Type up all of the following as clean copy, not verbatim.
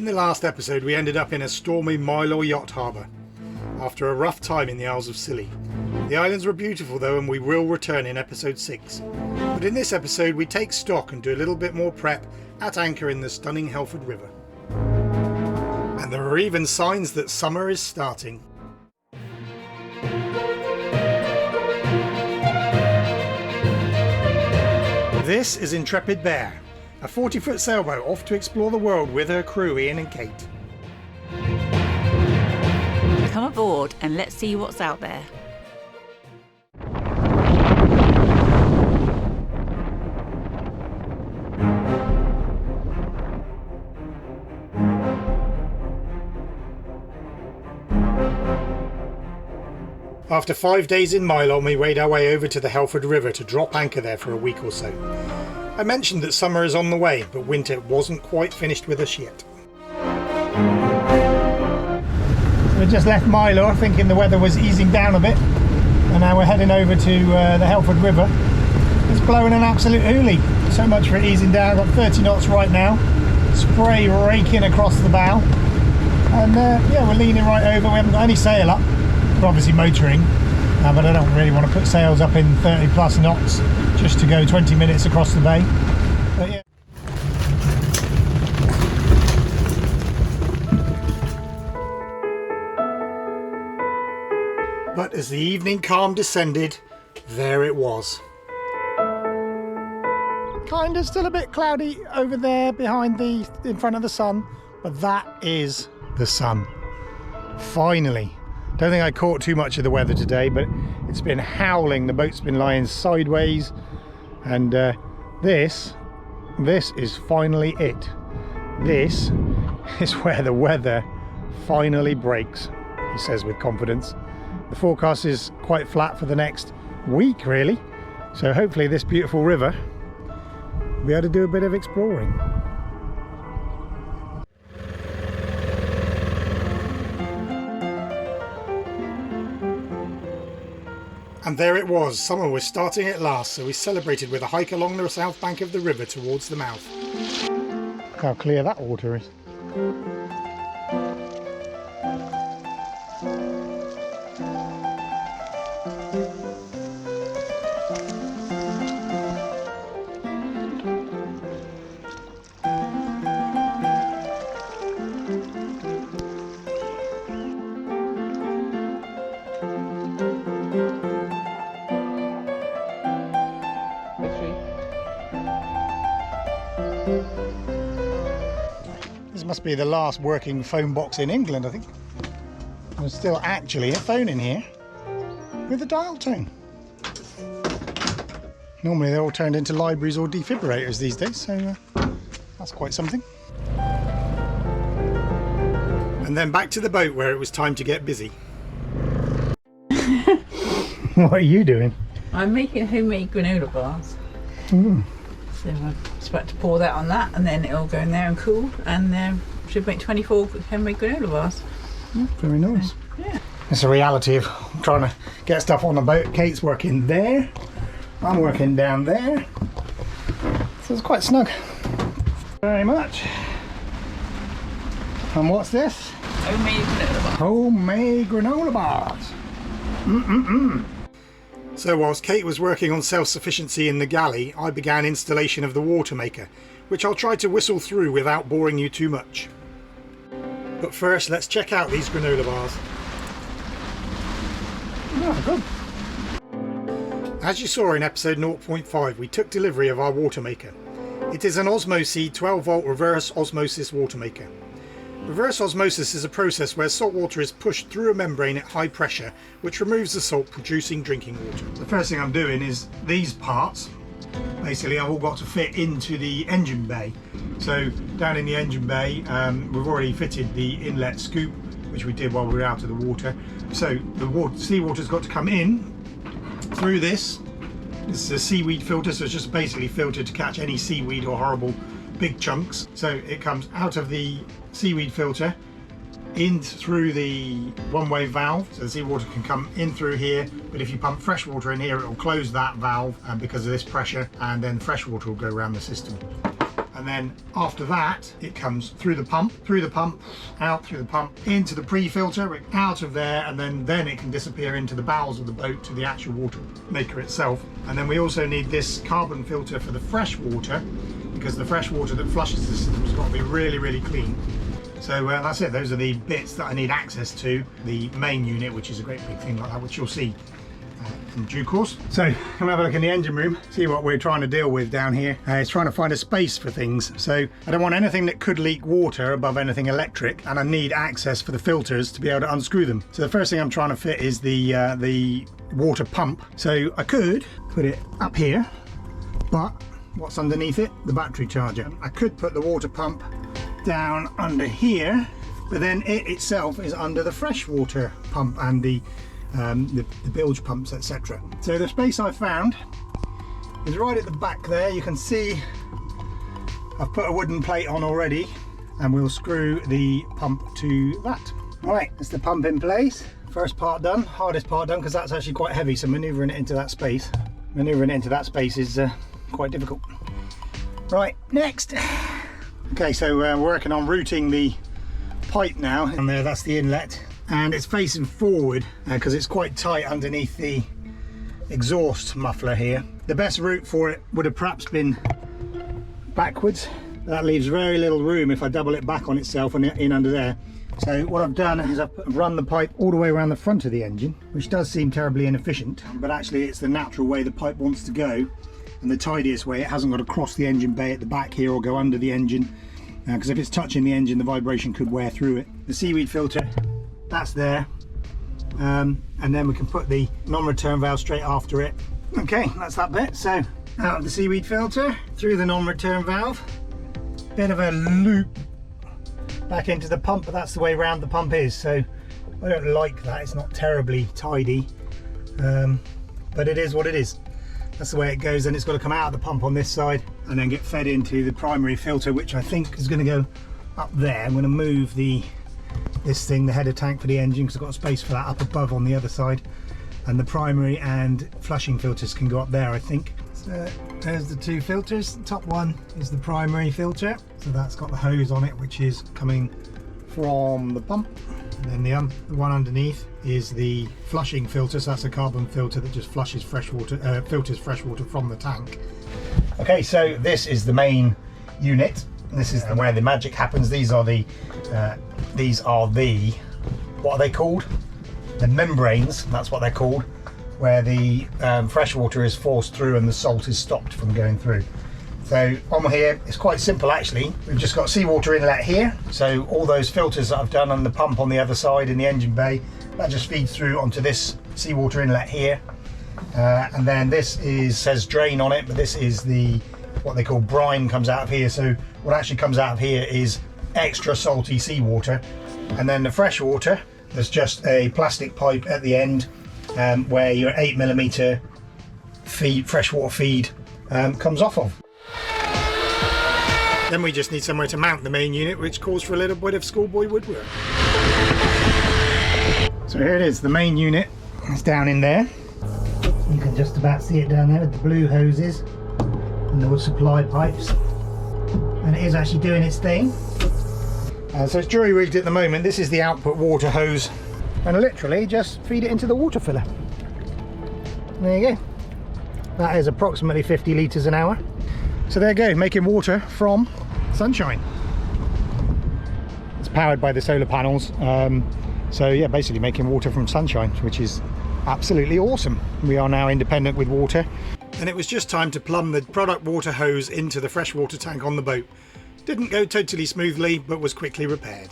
the last episode we ended up in a stormy Mile yacht harbour after a rough time in the Isles of Scilly. The islands were beautiful though, and we will return in episode 6. But in this episode we take stock and do a little bit more prep at anchor in the stunning Helford River. And there are even signs that summer is starting. This is Intrepid Bear, a 40-foot sailboat off to explore the world with her crew Ian and Kate. Come aboard and let's see what's out there. After 5 days in Mile, we made our way over to the Helford River to drop anchor there for a week or so. I mentioned that summer is on the way, but winter wasn't quite finished with us yet. We just left Milo thinking the weather was easing down a bit, and now we're heading over to the Helford River. It's blowing an absolute hoolie. So much for it easing down. I've got 30 knots right now, spray raking across the bow, and yeah, we're leaning right over. We haven't got any sail up. We're obviously motoring, but I don't really want to put sails up in 30 plus knots just to go 20 minutes across the bay. But yeah. But as the evening calm descended, there it was. Kind of still a bit cloudy over there in front of the sun, but that is the sun. Finally. Don't think I caught too much of the weather today, but it's been howling. The boat's been lying sideways, and this is finally it. This is where the weather finally breaks, he says with confidence. The forecast is quite flat for the next week, really. So hopefully this beautiful river will be able to do a bit of exploring. And there it was, summer was starting at last, so we celebrated with a hike along the south bank of the river towards the mouth. Look how clear that water is. This must be the last working phone box in England, I think. There's still actually a phone in here with a dial tone. Normally they're all turned into libraries or defibrillators these days, so that's quite something. And then back to the boat where it was time to get busy. What are you doing? I'm making homemade granola bars. Mm. So I'm just about to pour that on that, and then it'll go in there and cool, and should make 24 homemade granola bars. Very nice. Yeah. It's the reality of trying to get stuff on the boat. Kate's working there, I'm working down there, so it's quite snug. Very much. And what's this? Homemade granola bars. Homemade granola bars. So whilst Kate was working on self-sufficiency in the galley, I began installation of the Watermaker, which I'll try to whistle through without boring you too much. But first, let's check out these granola bars. Oh, good. As you saw in episode 0.5, we took delivery of our Watermaker. It is an Osmosea 12-volt reverse osmosis Watermaker. Reverse osmosis is a process where salt water is pushed through a membrane at high pressure, which removes the salt, producing drinking water. The first thing I'm doing is these parts. Basically, I've all got to fit into the engine bay. So down in the engine bay, we've already fitted the inlet scoop, which we did while we were out of the water. So the seawater's got to come in through this. This is a seaweed filter, so it's just basically filtered to catch any seaweed or horrible big chunks. So it comes out of the seaweed filter in through the one-way valve, so the seawater can come in through here, but if you pump fresh water in here, it will close that valve because of this pressure, and then fresh water will go around the system. And then after that, it comes through the pump, out through the pump, into the pre-filter, out of there, and then it can disappear into the bowels of the boat to the actual water maker itself. And then we also need this carbon filter for the fresh water, because the fresh water that flushes the system has got to be really, really clean. So that's it. Those are the bits that I need access to. The main unit, which is a great big thing like that, which you'll see in due course. So come have a look in the engine room, see what we're trying to deal with down here. It's trying to find a space for things. So I don't want anything that could leak water above anything electric, and I need access for the filters to be able to unscrew them. So the first thing I'm trying to fit is the water pump. So I could put it up here, but what's underneath it? The battery charger. I could put the water pump down under here, but then it itself is under the freshwater pump and the bilge pumps, etc. So the space I found is right at the back there. You can see I've put a wooden plate on already, and we'll screw the pump to that. Alright, that's the pump in place. First part done, hardest part done because that's actually quite heavy, so manoeuvring it into that space is quite difficult. Right, next. Okay, so we're working on routing the pipe now, and there, that's the inlet, and it's facing forward because it's quite tight underneath the exhaust muffler here. The best route for it would have perhaps been backwards. That leaves very little room if I double it back on itself and in under there. So what I've done is I've run the pipe all the way around the front of the engine, which does seem terribly inefficient, but actually it's the natural way the pipe wants to go and the tidiest way. It hasn't got to cross the engine bay at the back here or go under the engine, because if it's touching the engine, the vibration could wear through it. The seaweed filter, that's there, and then we can put the non-return valve straight after it. Okay, that's that bit. So out of the seaweed filter, through the non-return valve, bit of a loop back into the pump, but that's the way round the pump is. So I don't like that, it's not terribly tidy, but it is what it is. That's the way it goes. Then it's got to come out of the pump on this side and then get fed into the primary filter, which I think is going to go up there. I'm going to move this thing, the header tank for the engine, because I've got space for that up above on the other side, and the primary and flushing filters can go up there, I think. So there's the two filters. The top one is the primary filter, so that's got the hose on it, which is coming from the pump. And then the one underneath is the flushing filter, so that's a carbon filter that just flushes freshwater, filters freshwater from the tank. Okay, so this is the main unit. This is where the magic happens. These are the what are they called? The membranes. That's what they're called, where the freshwater is forced through and the salt is stopped from going through. So on here, it's quite simple actually. We've just got seawater inlet here. So all those filters that I've done on the pump on the other side in the engine bay, that just feeds through onto this seawater inlet here. And then this says drain on it, but this is what they call brine comes out of here. So what actually comes out of here is extra salty seawater. And then the fresh water, there's just a plastic pipe at the end where your 8mm freshwater feed comes off of. Then we just need somewhere to mount the main unit, which calls for a little bit of schoolboy woodwork. So here it is, the main unit. It's down in there. You can just about see it down there with the blue hoses and the wood supply pipes. And it is actually doing its thing. So it's jury rigged at the moment. This is the output water hose. And literally just feed it into the water filler. There you go. That is approximately 50 litres an hour. So there you go, making water from sunshine. It's powered by the solar panels. So yeah, basically making water from sunshine, which is absolutely awesome. We are now independent with water. And it was just time to plumb the product water hose into the freshwater tank on the boat. Didn't go totally smoothly, but was quickly repaired.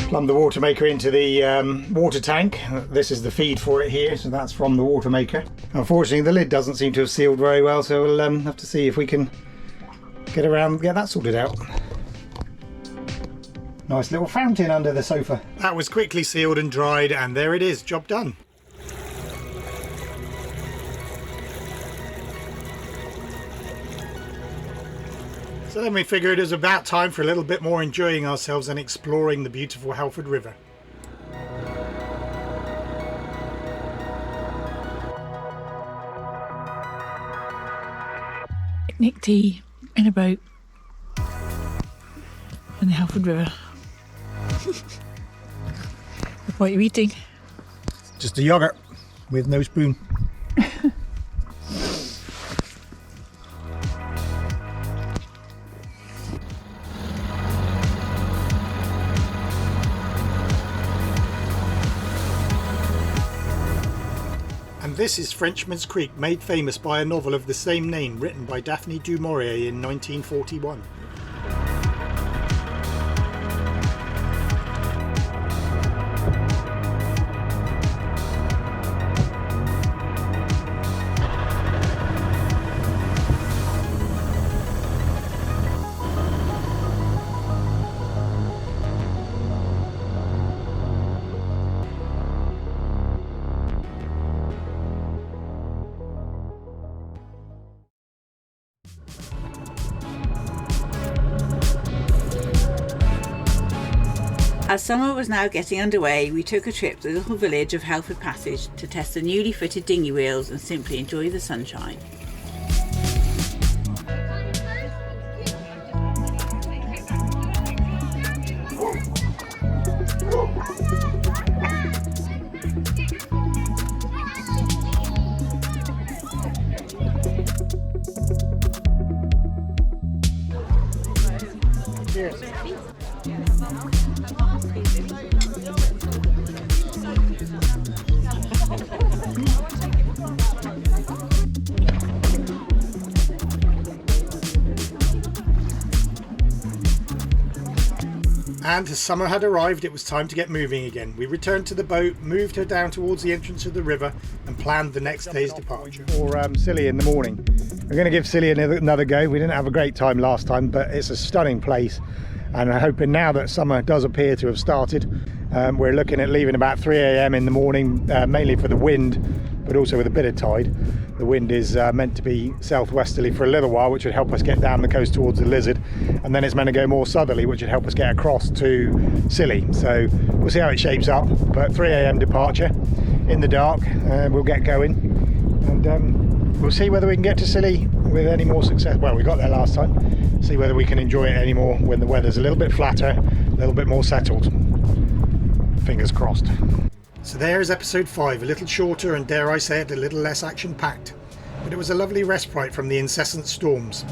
Plumb the Watermaker into the water tank. This is the feed for it here, so that's from the Watermaker. Unfortunately, the lid doesn't seem to have sealed very well, so we'll have to see if we can get that sorted out. Nice little fountain under the sofa. That was quickly sealed and dried, and there it is, job done. So then we figured it was about time for a little bit more enjoying ourselves and exploring the beautiful Helford River. Picnic tea in a boat. in the Helford River. What are you eating? Just a yogurt with no spoon. And this is Frenchman's Creek, made famous by a novel of the same name written by Daphne du Maurier in 1941. As summer was now getting underway, we took a trip to the little village of Helford Passage to test the newly fitted dinghy wheels and simply enjoy the sunshine. Cheers. And as summer had arrived, it was time to get moving again. We returned to the boat, moved her down towards the entrance of the river and planned the next day's departure. For Scilly in the morning. We're going to give Scilly another go. We didn't have a great time last time, but it's a stunning place. And I'm hoping now that summer does appear to have started, we're looking at leaving about 3 a.m. in the morning, mainly for the wind, but also with a bit of tide. The wind is meant to be southwesterly for a little while, which would help us get down the coast towards the Lizard, and then it's meant to go more southerly, which would help us get across to Scilly. So we'll see how it shapes up, but 3 a.m. departure in the dark. We'll get going, and we'll see whether we can get to Scilly with any more success. Well, we got there last time. See whether we can enjoy it anymore when the weather's a little bit flatter, a little bit more settled. Fingers crossed. So there is episode 5, a little shorter and, dare I say it, a little less action-packed. But it was a lovely respite from the incessant storms.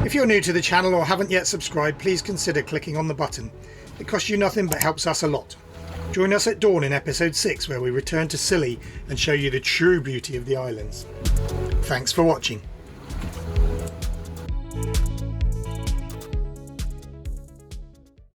If you're new to the channel or haven't yet subscribed, please consider clicking on the button. It costs you nothing but helps us a lot. Join us at dawn in episode 6, where we return to Scilly and show you the true beauty of the islands. Thanks for watching.